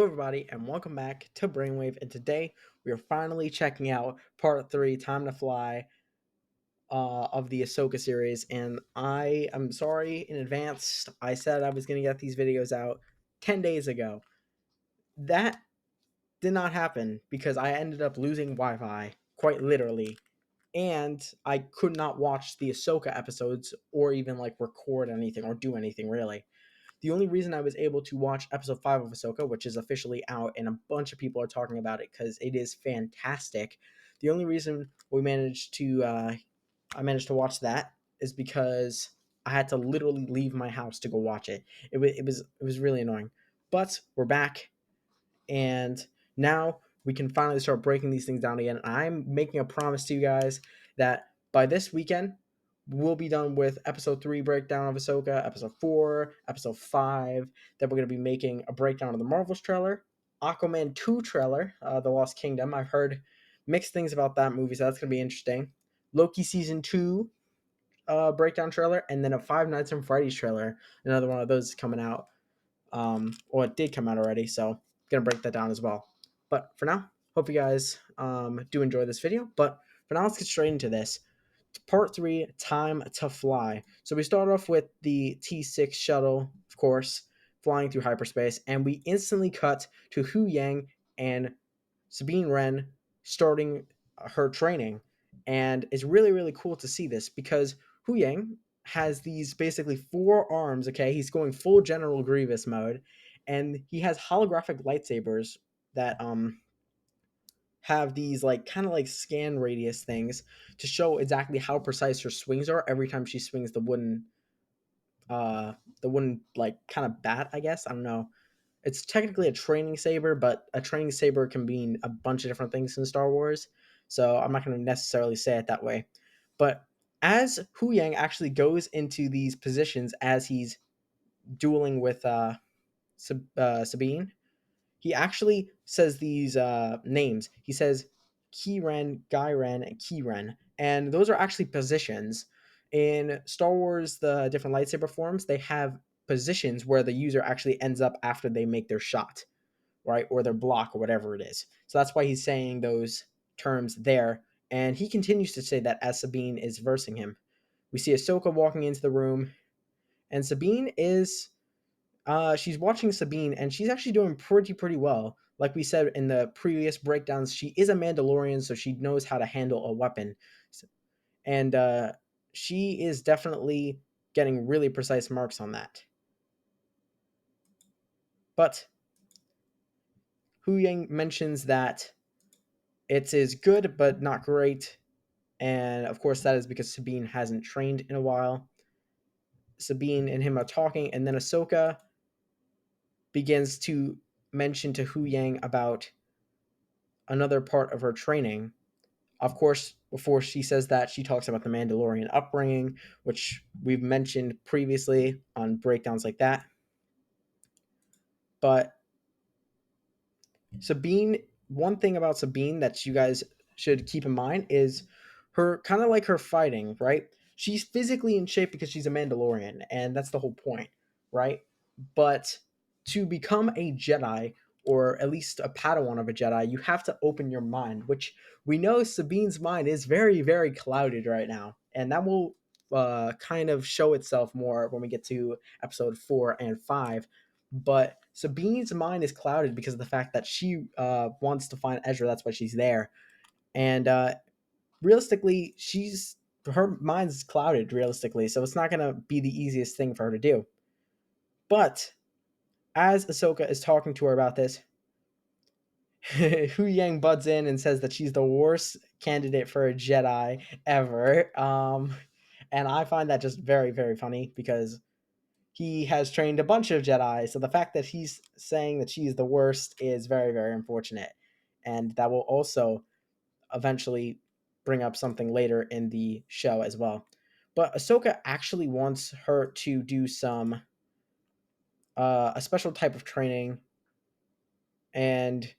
everybody, and welcome back to Brainwave. And today we are finally checking out part three, Time to Fly, of the Ahsoka series. And I am sorry in advance. I said I was going to get these videos out 10 days ago. That did not happen because I ended up losing Wi Fi, quite literally. And I could not watch the Ahsoka episodes or even like record anything or do anything really. The only reason I was able to watch episode 5 of Ahsoka, which is officially out, and a bunch of people are talking about it because it is fantastic. The only reason I managed to watch that is because I had to literally leave my house to go watch it. It was really annoying. But we're back, and now we can finally start breaking these things down again. I'm making a promise to you guys that by this weekend, we'll be done with episode 3 breakdown of Ahsoka, episode 4, episode 5. Then we're going to be making a breakdown of the Marvels trailer, Aquaman 2 trailer, The Lost Kingdom. I've heard mixed things about that movie, so that's going to be interesting. Loki season 2 breakdown trailer, and then a Five Nights at Freddy's trailer. Another one of those is coming out. Or it did come out already, so gonna break that down as well. But for now, hope you guys do enjoy this video. But for now, let's get straight into this. Part 3, Time to Fly. So we start off with the T6 shuttle, of course, flying through hyperspace, and we instantly cut to Hu Yang and Sabine Wren starting her training. And it's really, really cool to see this because Hu Yang has these basically 4 arms, okay? He's going full General Grievous mode, and he has holographic lightsabers that have these like kind of like scan radius things to show exactly how precise her swings are every time she swings uh the wooden like kind of bat, I guess. I don't know. It's technically a training saber, but a training saber can mean a bunch of different things in Star Wars. So I'm not going to necessarily say it that way. But as Hu Yang actually goes into these positions as he's dueling with Sabine, he actually says these names. He says Kiren, Gairen, and Kiren. And those are actually positions. In Star Wars, the different lightsaber forms, they have positions where the user actually ends up after they make their shot, right? Or their block or whatever it is. So that's why he's saying those terms there. And he continues to say that as Sabine is versing him. We see Ahsoka walking into the room, and Sabine is she's watching Sabine, and she's actually doing pretty well. Like we said in the previous breakdowns, she is a Mandalorian, so she knows how to handle a weapon, and she is definitely getting really precise marks on that. But Hu Yang mentions that it is good but not great, and of course that is because Sabine hasn't trained in a while. Sabine and him are talking, and then Ahsoka begins to mention to Hu Yang about another part of her training. Of course, before she says that, she talks about the Mandalorian upbringing, which we've mentioned previously on breakdowns like that. But Sabine, one thing about Sabine that you guys should keep in mind is her kind of like her fighting, right? She's physically in shape because she's a Mandalorian, and that's the whole point, right? But to become a Jedi, or at least a Padawan of a Jedi, you have to open your mind, which we know Sabine's mind is very clouded right now, and that will kind of show itself more when we get to episode 4 and 5. But Sabine's mind is clouded because of the fact that she wants to find Ezra. That's why she's there. And realistically, her mind's clouded realistically, so it's not going to be the easiest thing for her to do. But as Ahsoka is talking to her about this, Hu Yang butts in and says that she's the worst candidate for a Jedi ever. And I find that just very funny because he has trained a bunch of Jedi, so the fact that he's saying that she's the worst is very unfortunate. And that will also eventually bring up something later in the show as well. But Ahsoka actually wants her to do some a special type of training, and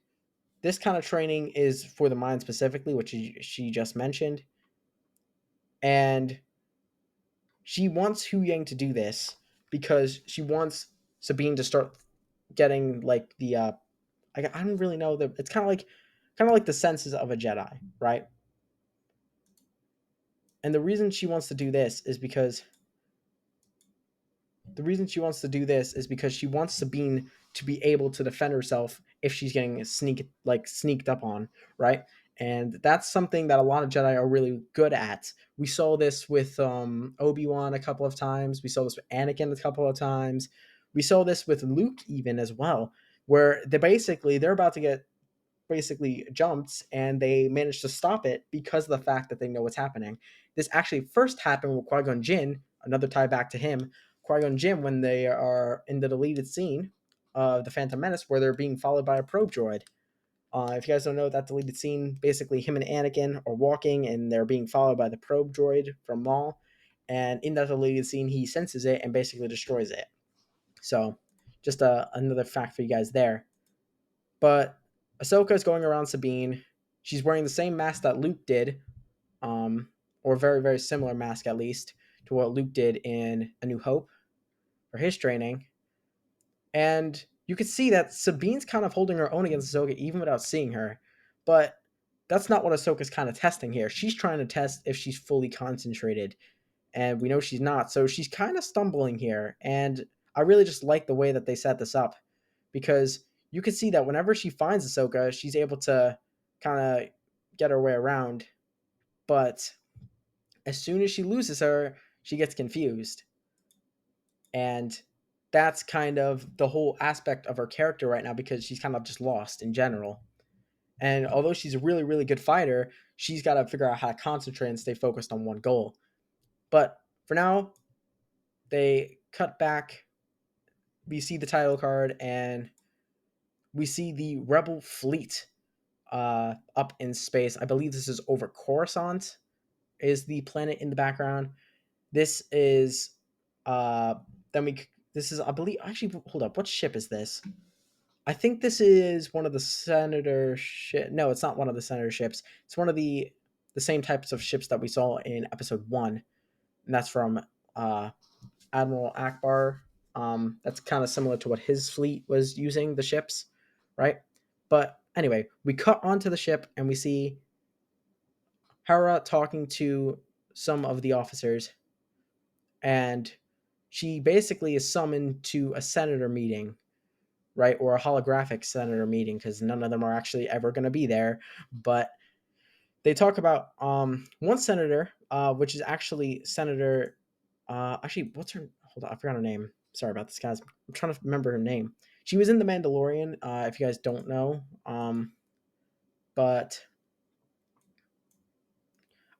this kind of training is for the mind specifically, which she just mentioned. And she wants Hu Yang to do this because she wants Sabine to start getting like the I don't really know the. It's kind of like the senses of a Jedi, right? And the reason she wants to do this is because she wants Sabine to be able to defend herself if she's getting sneaked up on, right? And that's something that a lot of Jedi are really good at. We saw this with Obi-Wan a couple of times. We saw this with Anakin a couple of times. We saw this with Luke even as well, where they're about to get basically jumped and they manage to stop it because of the fact that they know what's happening. This actually first happened with Qui-Gon Jinn, another tie back to him. Qui-Gon Jinn, when they are in the deleted scene of The Phantom Menace where they're being followed by a probe droid. If you guys don't know that deleted scene, basically him and Anakin are walking and they're being followed by the probe droid from Maul. And in that deleted scene, he senses it and basically destroys it. So, just another fact for you guys there. But Ahsoka is going around Sabine. She's wearing the same mask that Luke did, or very, very similar mask at least to what Luke did in A New Hope for his training. And you could see that Sabine's kind of holding her own against Ahsoka even without seeing her. But that's not what Ahsoka's kind of testing here. She's trying to test if she's fully concentrated. And we know she's not. So she's kind of stumbling here. And I really just like the way that they set this up because you can see that whenever she finds Ahsoka, she's able to kind of get her way around. But as soon as she loses her, she gets confused. And that's kind of the whole aspect of her character right now because she's kind of just lost in general. And although she's a really, really good fighter, she's got to figure out how to concentrate and stay focused on one goal. But for now, they cut back. We see the title card and we see the Rebel fleet up in space. I believe this is over Coruscant, is the planet in the background. This is then we this is I believe actually hold up, what ship is this? I think this is one of the senator ship. No, it's not one of the senator ships. It's one of the same types of ships that we saw in episode 1, and that's from Admiral Akbar. That's kind of similar to what his fleet was using the ships, right? But anyway, we cut onto the ship and we see Hera talking to some of the officers, and she basically is summoned to a senator meeting, right? Or a holographic senator meeting because none of them are actually ever going to be there. But they talk about one senator, which is actually Senator. Actually, what's her? Hold on, I forgot her name. Sorry about this, guys. I'm trying to remember her name. She was in The Mandalorian. If you guys don't know, but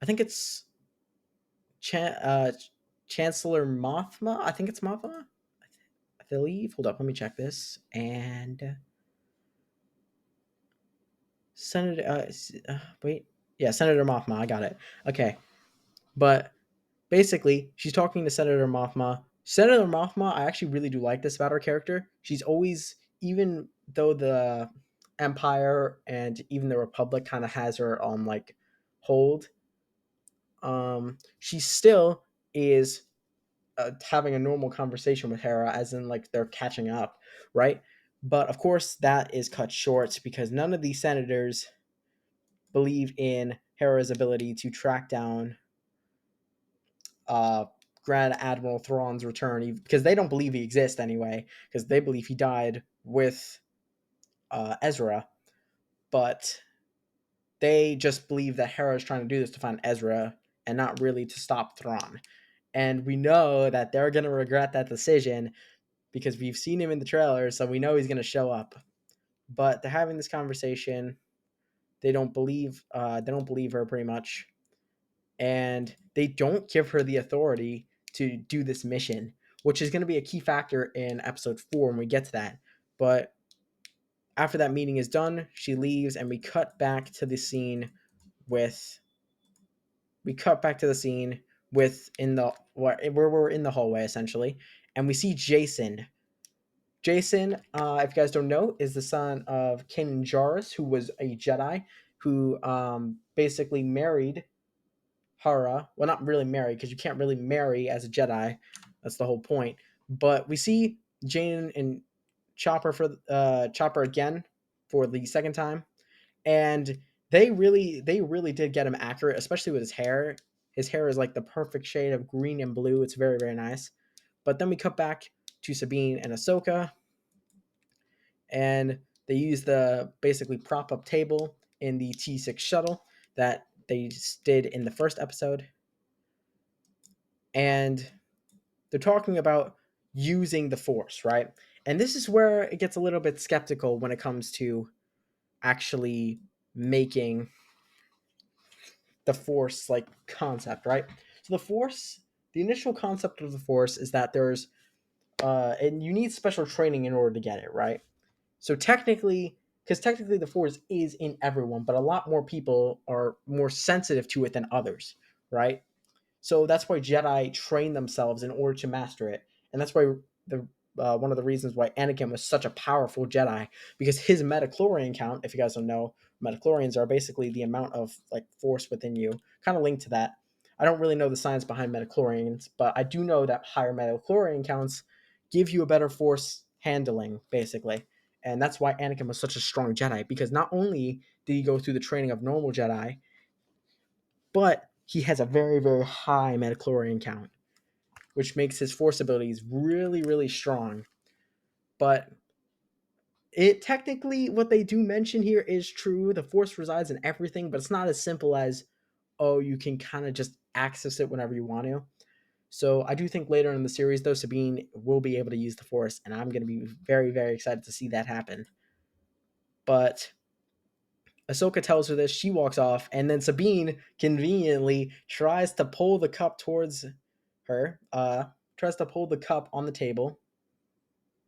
I think it's Chancellor Mothma. I think it's Mothma. I believe. Hold up, let me check this. And Senator. Wait. Yeah, Senator Mothma. I got it. Okay, but basically, she's talking to Senator Mothma. Senator Mothma, I actually really do like this about her character. She's always, even though the Empire and even the Republic kind of has her on like hold, she still is having a normal conversation with Hera, as in like they're catching up, right? But of course, that is cut short because none of these senators believe in Hera's ability to track down uh, Grand Admiral Thrawn's return because they don't believe he exists anyway, because they believe he died with Ezra, but they just believe that Hera is trying to do this to find Ezra and not really to stop Thrawn. And we know that they're going to regret that decision because we've seen him in the trailer, so we know he's going to show up. But they're having this conversation. They don't believe. They don't believe her pretty much, and they don't give her the authority to do this mission, which is going to be a key factor in episode 4 when we get to that. But after that meeting is done, she leaves, and with we cut back to the scene with in the where we're in the hallway essentially, and we see Jason. Jason, if you guys don't know, is the son of Kanan Jarrus, who was a Jedi who basically married Hera. Well, not really marry because you can't really marry as a Jedi. That's the whole point. But we see Jane and Chopper again. for the second time, and they really did get him accurate, especially with his hair. His hair is like the perfect shade of green and blue. It's very very nice. But then we cut back to Sabine and Ahsoka, and they use the basically prop up table in the T6 shuttle that they did in the first episode, and they're talking about using the Force, right? And this is where it gets a little bit skeptical when it comes to actually making the Force like concept, right? So the Force, the initial concept of the Force is that there's and you need special training in order to get it, right? So technically, because technically the Force is in everyone, but a lot more people are more sensitive to it than others, right? So that's why Jedi train themselves in order to master it, and that's why the one of the reasons why Anakin was such a powerful Jedi, because his metachlorian count, if you guys don't know, metachlorians are basically the amount of like force within you, kind of linked to that. I don't really know the science behind metachlorians, but I do know that higher metachlorian counts give you a better force handling, basically. And that's why Anakin was such a strong Jedi, because not only did he go through the training of normal Jedi, but he has a very, very high metachlorian count, which makes his force abilities really, really strong. But it technically, what they do mention here is true. The force resides in everything, but it's not as simple as, oh, you can kind of just access it whenever you want to. So I do think later in the series, though, Sabine will be able to use the force, and I'm going to be very, very excited to see that happen. But Ahsoka tells her this, she walks off, and then Sabine conveniently tries to pull the cup towards her, tries to pull the cup on the table,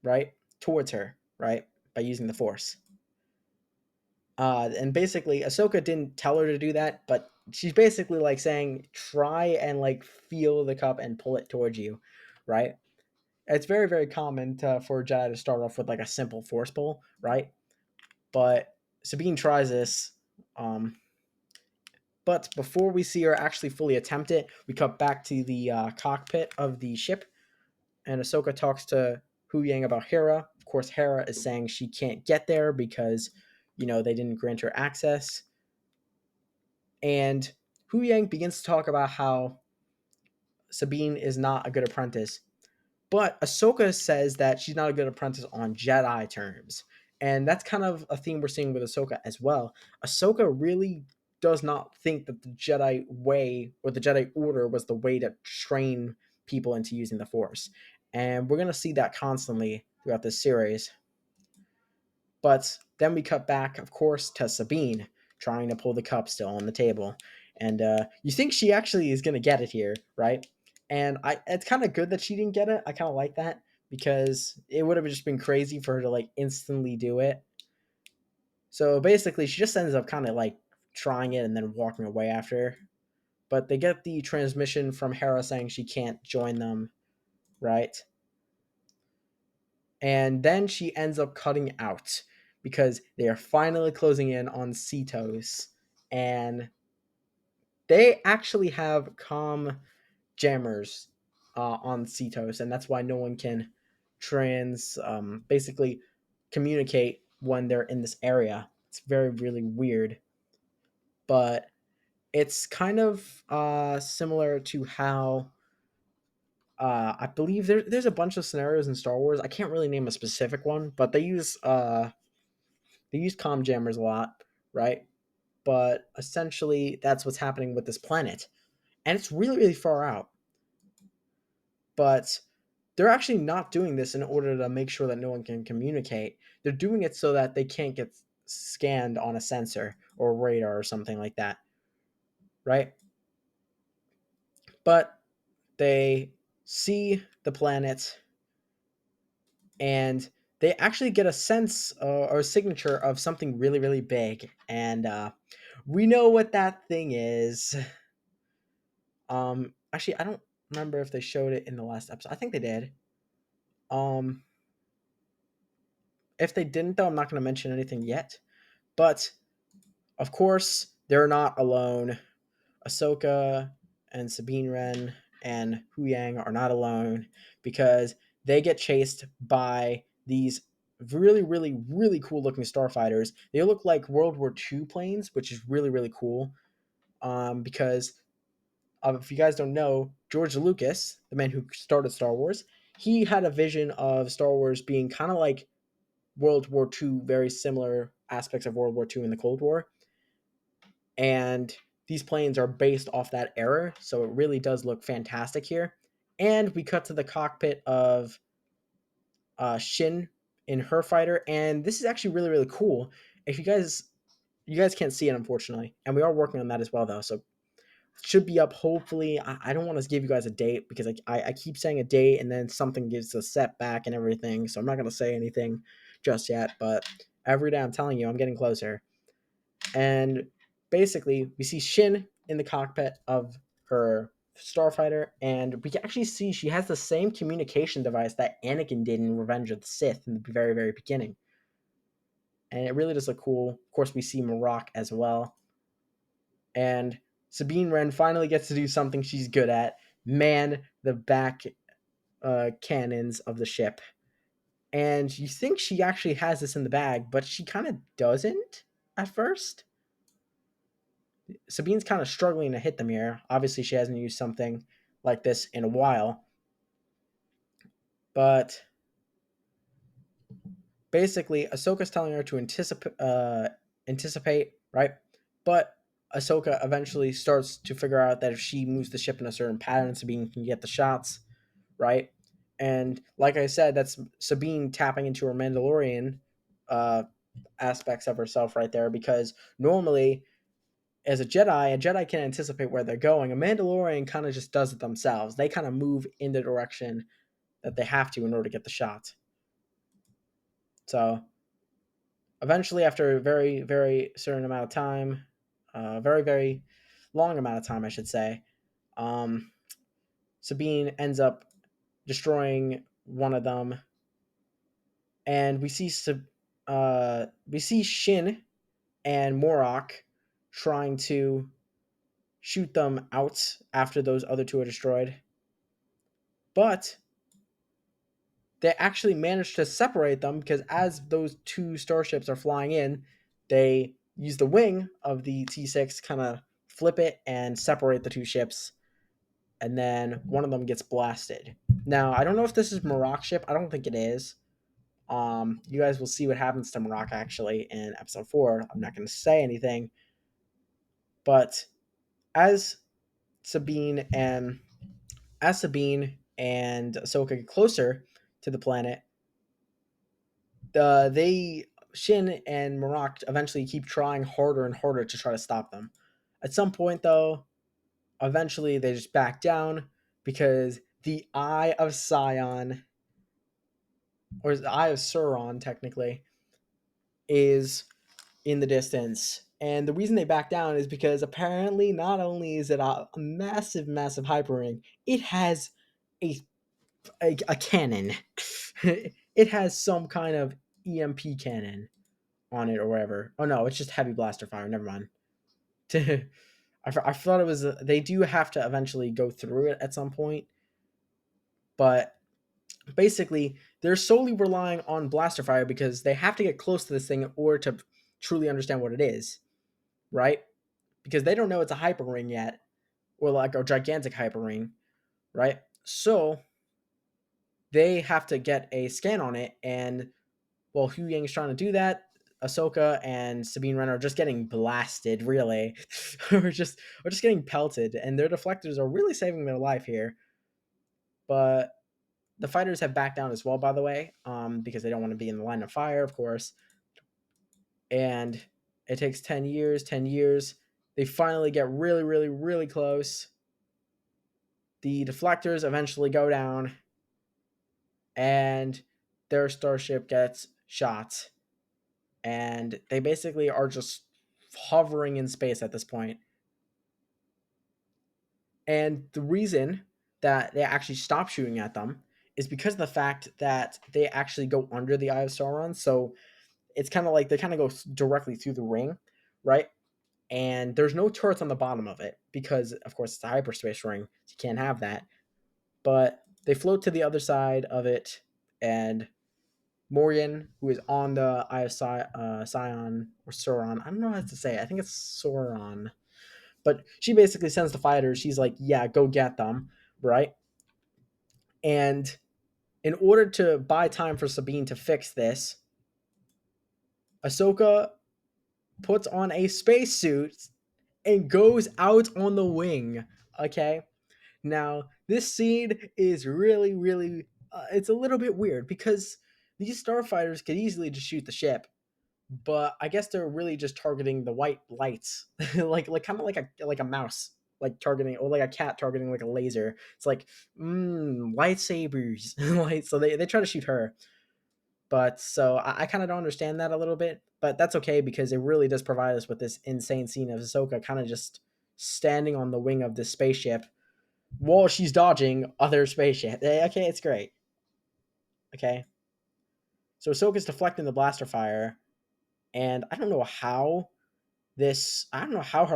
right, towards her, right, by using the Force. And basically, Ahsoka didn't tell her to do that, but she's basically like saying, try and like feel the cup and pull it towards you, right? It's very, very common for Jedi to start off with like a simple Force pull, right? But Sabine tries this. But before we see her actually fully attempt it, we cut back to the cockpit of the ship, and Ahsoka talks to Hu Yang about Hera. Of course, Hera is saying she can't get there because, they didn't grant her access. And Hu Yang begins to talk about how Sabine is not a good apprentice. But Ahsoka says that she's not a good apprentice on Jedi terms. And that's kind of a theme we're seeing with Ahsoka as well. Ahsoka really does not think that the Jedi way or the Jedi Order was the way to train people into using the Force. And we're going to see that constantly throughout this series. But then we cut back, of course, to Sabine trying to pull the cup still on the table. And you think she actually is going to get it here, right? And it's kind of good that she didn't get it. I kind of like that because it would have just been crazy for her to like instantly do it. So basically, she just ends up kind of like trying it and then walking away after. But they get the transmission from Hera saying she can't join them, right? And then she ends up cutting out because they are finally closing in on Cetos, and they actually have comm jammers on Cetos, and that's why no one can basically communicate when they're in this area. It's very really weird, but it's kind of similar to how I believe there's a bunch of scenarios in Star Wars. I can't really name a specific one, but they use comm jammers a lot, right? But essentially, that's what's happening with this planet, and it's really really far out. But they're actually not doing this in order to make sure that no one can communicate. They're doing it so that they can't get scanned on a sensor or radar or something like that, right? But they see the planet and they actually get a sense or a signature of something really really big, and we know what that thing is. Actually, I don't remember if they showed it in the last episode. I think they did. Um, if they didn't, though, I'm not going to mention anything yet. But of course, they're not alone. Ahsoka and Sabine Wren and Hu Yang are not alone because they get chased by these really, really, really cool looking starfighters. They look like World War II planes, which is really, really cool. Because if you guys don't know, George Lucas, the man who started Star Wars, he had a vision of Star Wars being kind of like World War II, very similar aspects of World War II in the Cold War. And these planes are based off that era, so it really does look fantastic here. And we cut to the cockpit of Shin in her fighter, and this is actually really, really cool. If you guys can't see it, unfortunately, and we are working on that as well, though. So should be up hopefully. I don't want to give you guys a date because I keep saying a date and then something gives a setback and everything. So I'm not going to say anything just yet. But every day I'm telling you, I'm getting closer. And basically, we see Shin in the cockpit of her starfighter, and we can actually see she has the same communication device that Anakin did in Revenge of the Sith in the very, very beginning. And it really does look cool. Of course, we see Marok as well. And Sabine Wren finally gets to do something she's good at: man the back cannons of the ship. And you think she actually has this in the bag, but she kind of doesn't at first. Sabine's kind of struggling to hit them here. Obviously, she hasn't used something like this in a while. But basically, Ahsoka's telling her to anticipate, right? But Ahsoka eventually starts to figure out that if she moves the ship in a certain pattern, Sabine can get the shots, right? And like I said, that's Sabine tapping into her Mandalorian uh, aspects of herself right there, because normally as a Jedi can anticipate where they're going. A Mandalorian kind of just does it themselves. They kind of move in the direction that they have to in order to get the shot. So eventually, after a very, very certain amount of time, very, very long amount of time, I should say, um, Sabine ends up destroying one of them, and we see Shin and Morok trying to shoot them out after those other two are destroyed. But they actually managed to separate them because as those two starships are flying in, they use the wing of the T6, kind of flip it and separate the two ships, and then one of them gets blasted. Now, I don't know if this is Marok's ship. I don't think it is. You guys will see what happens to Marok actually in episode 4. I'm not going to say anything, but as Sabine and Ahsoka get closer to the planet, they Shin and Marok eventually keep trying harder and harder to try to stop them. At some point, though, eventually they just back down because the Eye of Sion, or the Eye of Sauron, technically, is in the distance. And the reason they back down is because apparently not only is it a massive, massive hyperring, it has a a cannon. It has some kind of EMP cannon on it or whatever. Oh no, it's just heavy blaster fire. Never mind. I thought it was. They do have to eventually go through it at some point, but basically they're solely relying on blaster fire because they have to get close to this thing in order to truly understand what it is, right? Because they don't know it's a hyper ring yet, or like a gigantic hyper ring, right? So they have to get a scan on it, and while Hu Yang's trying to do that, Ahsoka and Sabine Wren are just getting blasted, really. We're just getting pelted, and their deflectors are really saving their life here. But the fighters have backed down as well, by the way, because they don't want to be in the line of fire, of course. And it takes 10 years, 10 years. They finally get really, really, really close. The deflectors eventually go down, and their starship gets shot, and they basically are just hovering in space at this point. And the reason that they actually stop shooting at them is because of the fact that they actually go under the Eye of Sauron. So it's kind of like they kind of go directly through the ring, right? And there's no turrets on the bottom of it because, of course, it's a hyperspace ring. So you can't have that. But they float to the other side of it, and Morgan, who is on the Eye of Sion or Sauron. I don't know how to say it. I think it's Sauron. But she basically sends the fighters. She's like, yeah, go get them, right? And in order to buy time for Sabine to fix this, Ahsoka puts on a spacesuit and goes out on the wing. Okay. Now, this scene is really, really, it's a little bit weird because these starfighters could easily just shoot the ship, but I guess they're really just targeting the white lights, like kind of like a mouse, like targeting, or like a cat targeting like a laser. It's like, lightsabers, like so they try to shoot her, but so I kind of don't understand that a little bit, but that's okay because it really does provide us with this insane scene of Ahsoka kind of just standing on the wing of this spaceship while she's dodging other spaceship. Okay, it's great. Okay, so Ahsoka's deflecting the blaster fire, and I don't know how her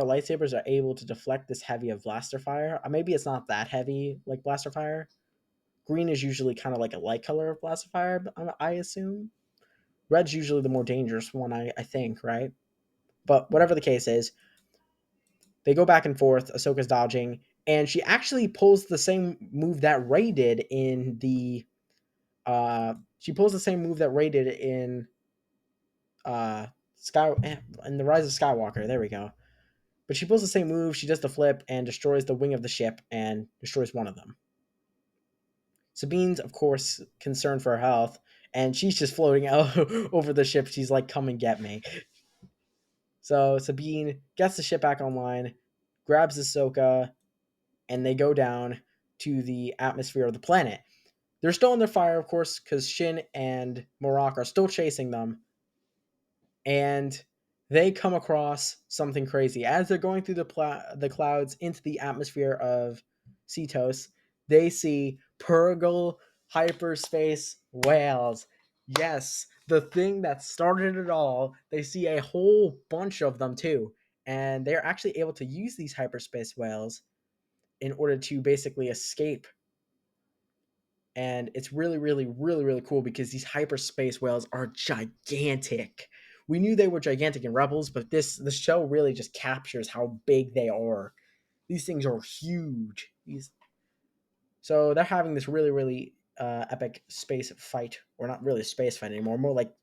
lightsabers are able to deflect this heavy of blaster fire. Maybe it's not that heavy like blaster fire. Green is usually kind of like a light color of blaster fire, I assume. Red's usually the more dangerous one, I think, right? But whatever the case is, they go back and forth. Ahsoka's dodging, and she actually pulls the same move that Rey did in the. She pulls the same move that Rey did in Sky in the Rise of Skywalker. There we go. But she pulls the same move. She does the flip and destroys the wing of the ship and destroys one of them. Sabine's, of course, concerned for her health, and she's just floating out over the ship. She's like, "Come and get me." So Sabine gets the ship back online, grabs Ahsoka, and they go down to the atmosphere of the planet. They're still under fire, of course, because Shin and Morak are still chasing them, and they come across something crazy as they're going through the clouds into the atmosphere of Cetos. They see Purgle hyperspace whales. Yes, the thing that started it all. They see a whole bunch of them too, and they're actually able to use these hyperspace whales in order to basically escape. And it's really, really, really, really cool because these hyperspace whales are gigantic. We knew they were gigantic in Rebels, but the show really just captures how big they are. These things are huge. So they're having this really, really epic space fight, or not really a space fight anymore, more like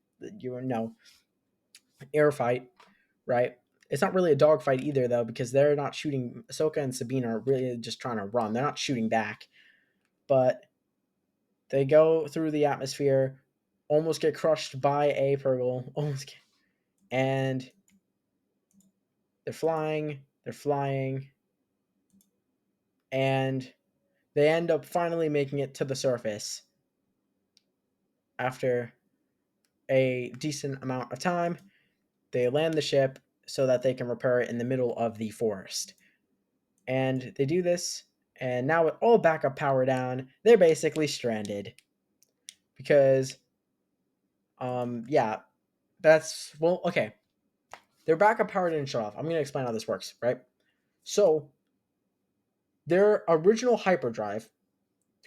air fight, right? It's not really a dog fight either, though, because they're not shooting. Ahsoka and Sabine are really just trying to run. They're not shooting back, but they go through the atmosphere, almost get crushed by a Purgle, and they're flying, and they end up finally making it to the surface after a decent amount of time. They land the ship so that they can repair it in the middle of the forest. And they do this, and now with all backup power down, they're basically stranded. Because, yeah, that's, well, okay. Their backup power didn't shut off. I'm going to explain how this works, right? So, their original hyperdrive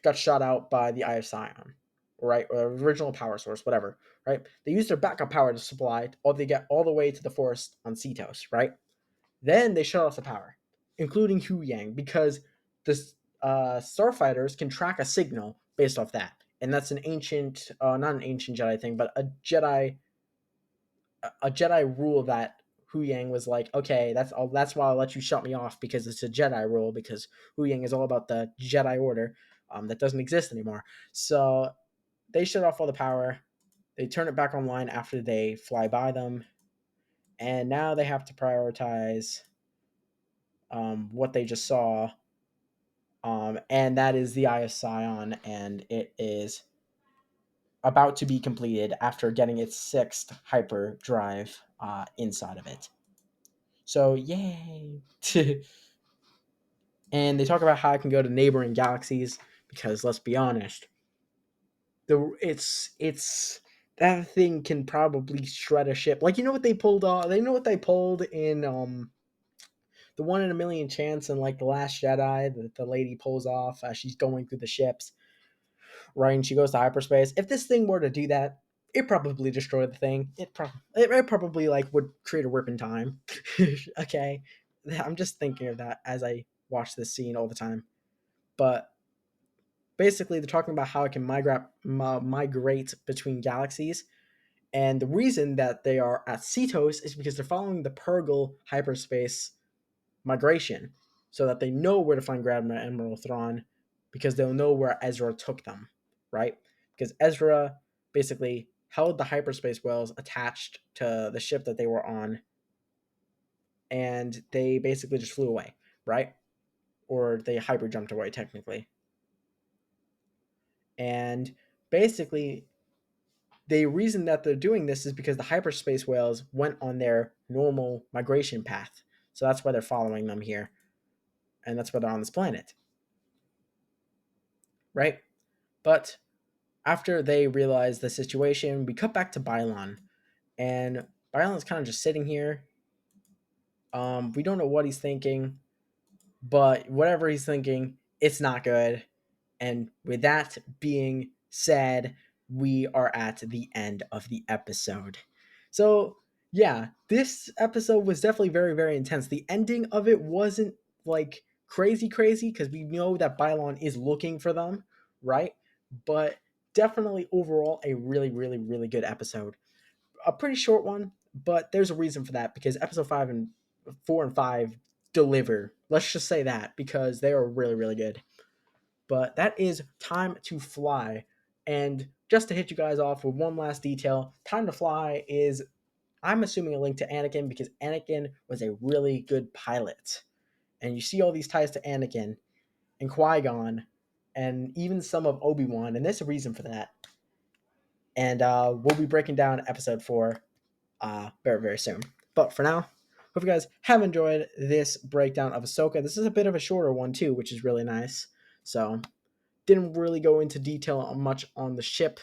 got shot out by the Eye of Sion, right? Or original power source, whatever, right? They used their backup power to supply all they get all the way to the forest on Cetos, right? Then they shut off the power, including Hu Yang, because the starfighters can track a signal based off that, and that's an ancient, not an ancient Jedi thing, but a Jedi rule that Hu Yang was like, okay, that's all. That's why I'll let you shut me off because it's a Jedi rule. Because Hu Yang is all about the Jedi Order, that doesn't exist anymore. So they shut off all the power. They turn it back online after they fly by them, and now they have to prioritize what they just saw, and that is the Eye of Sion, and it is about to be completed after getting its sixth hyperdrive inside of it. So yay! And they talk about how I can go to neighboring galaxies because let's be honest, it's that thing can probably shred a ship. Like, you know what they pulled off? They know what they pulled in the one in a million chance in like the Last Jedi that the lady pulls off as she's going through the ships, right? And she goes to hyperspace. If this thing were to do that, it probably destroyed the thing. It probably like would create a rip in time. Okay, I'm just thinking of that as I watch this scene all the time. But basically, they're talking about how it can migrate between galaxies, and the reason that they are at Cetos is because they're following the Purgle hyperspace migration, so that they know where to find Admiral Thrawn, because they'll know where Ezra took them, right? Because Ezra basically held the hyperspace whales attached to the ship that they were on, and they basically just flew away, right? Or they hyper jumped away technically. And basically, the reason that they're doing this is because the hyperspace whales went on their normal migration path. So that's why they're following them here. And that's why they're on this planet. Right? But after they realize the situation, we cut back to Bylon. And Bylon's kind of just sitting here. We don't know what he's thinking, but whatever he's thinking, it's not good. And with that being said, we are at the end of the episode. So, yeah, this episode was definitely very, very intense. The ending of it wasn't like crazy, crazy, because we know that Bylon is looking for them, right? But definitely overall a really, really, really good episode. A pretty short one, but there's a reason for that because episode 4 and 5 deliver. Let's just say that because they are really, really good. But that is Time to Fly. And just to hit you guys off with one last detail, Time to Fly is, I'm assuming, a link to Anakin because Anakin was a really good pilot. And you see all these ties to Anakin and Qui-Gon and even some of Obi-Wan, and there's a reason for that. And we'll be breaking down episode 4 very, very soon. But for now, hope you guys have enjoyed this breakdown of Ahsoka. This is a bit of a shorter one too, which is really nice. So didn't really go into detail on much on the ship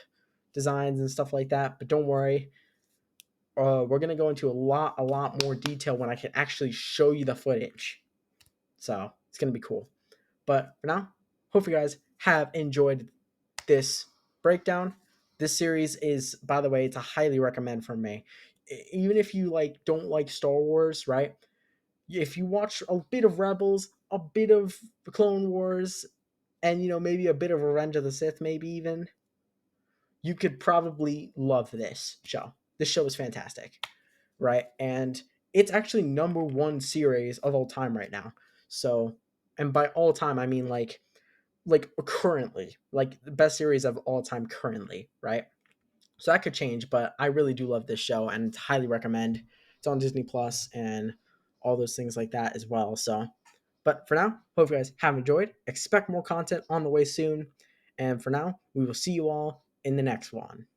designs and stuff like that, but don't worry. We're gonna go into a lot more detail when I can actually show you the footage. So it's gonna be cool. But for now, hope you guys have enjoyed this breakdown. This series is, by the way, it's a highly recommend from me. Even if you like don't like Star Wars, right? If you watch a bit of Rebels, a bit of the Clone Wars, and maybe a bit of Revenge of the Sith, maybe even, you could probably love this show. This show is fantastic, right? And it's actually number one series of all time right now. So, and by all time I mean like currently, like the best series of all time currently, right? So that could change, but I really do love this show and highly recommend. It's on Disney Plus and all those things like that as well. So, but for now, hope you guys have enjoyed. Expect more content on the way soon. And for now, we will see you all in the next one.